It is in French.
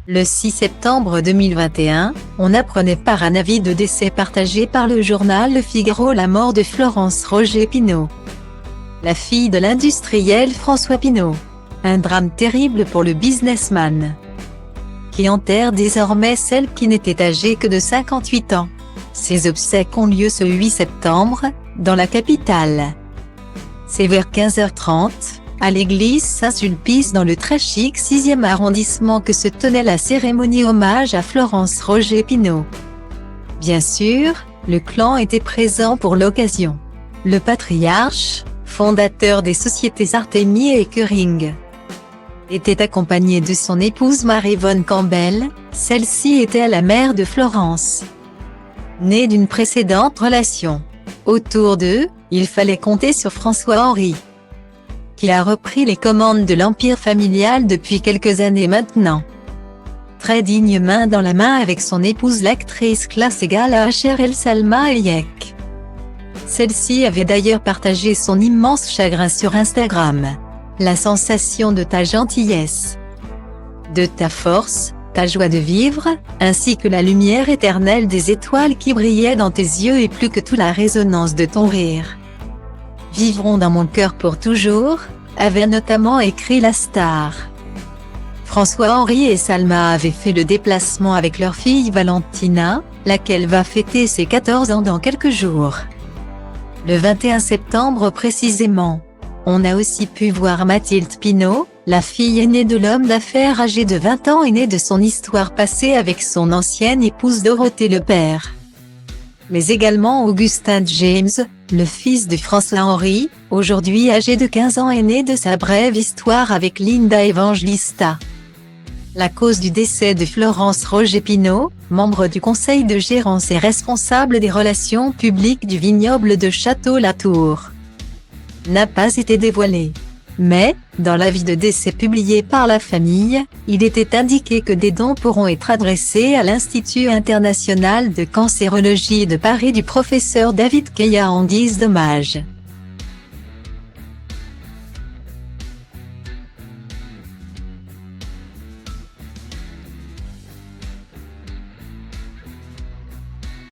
Le 6 septembre 2021, on apprenait par un avis de décès partagé par le journal Le Figaro la mort de Florence Roger Pinault, la fille de l'industriel François Pinault. Un drame terrible pour le businessman, qui enterre désormais celle qui n'était âgée que de 58 ans. Ses obsèques ont lieu ce 8 septembre, dans la capitale. C'est vers 15h30, à l'église Saint-Sulpice dans le très chic 6e arrondissement que se tenait la cérémonie hommage à Florence Roger Pinault. Bien sûr, le clan était présent pour l'occasion. Le patriarche, fondateur des sociétés Artémis et Kering, était accompagné de son épouse Marie-Vonne Campbell. Celle-ci était la mère de Florence, née d'une précédente relation. Autour d'eux, il fallait compter sur François-Henri, qui a repris les commandes de l'empire familial depuis quelques années maintenant. Très digne main dans la main avec son épouse l'actrice classe égale à HRL Salma Hayek. Celle-ci avait d'ailleurs partagé son immense chagrin sur Instagram. La sensation de ta gentillesse, de ta force, ta joie de vivre, ainsi que la lumière éternelle des étoiles qui brillaient dans tes yeux et plus que tout la résonance de ton rire, vivront dans mon cœur pour toujours, avait notamment écrit la star. François-Henri et Salma avaient fait le déplacement avec leur fille Valentina, laquelle va fêter ses 14 ans dans quelques jours. Le 21 septembre précisément. On a aussi pu voir Mathilde Pinault, la fille aînée de l'homme d'affaires âgé de 20 ans et née de son histoire passée avec son ancienne épouse Dorothée Lepère. Mais également Augustin James, le fils de François-Henri, aujourd'hui âgé de 15 ans et né de sa brève histoire avec Linda Evangelista. La cause du décès de Florence Roger Pinault, membre du conseil de gérance et responsable des relations publiques du vignoble de Château-Latour, n'a pas été dévoilée. Mais, dans l'avis de décès publié par la famille, il était indiqué que des dons pourront être adressés à l'Institut international de cancérologie de Paris du professeur David Keya en guise d'hommage.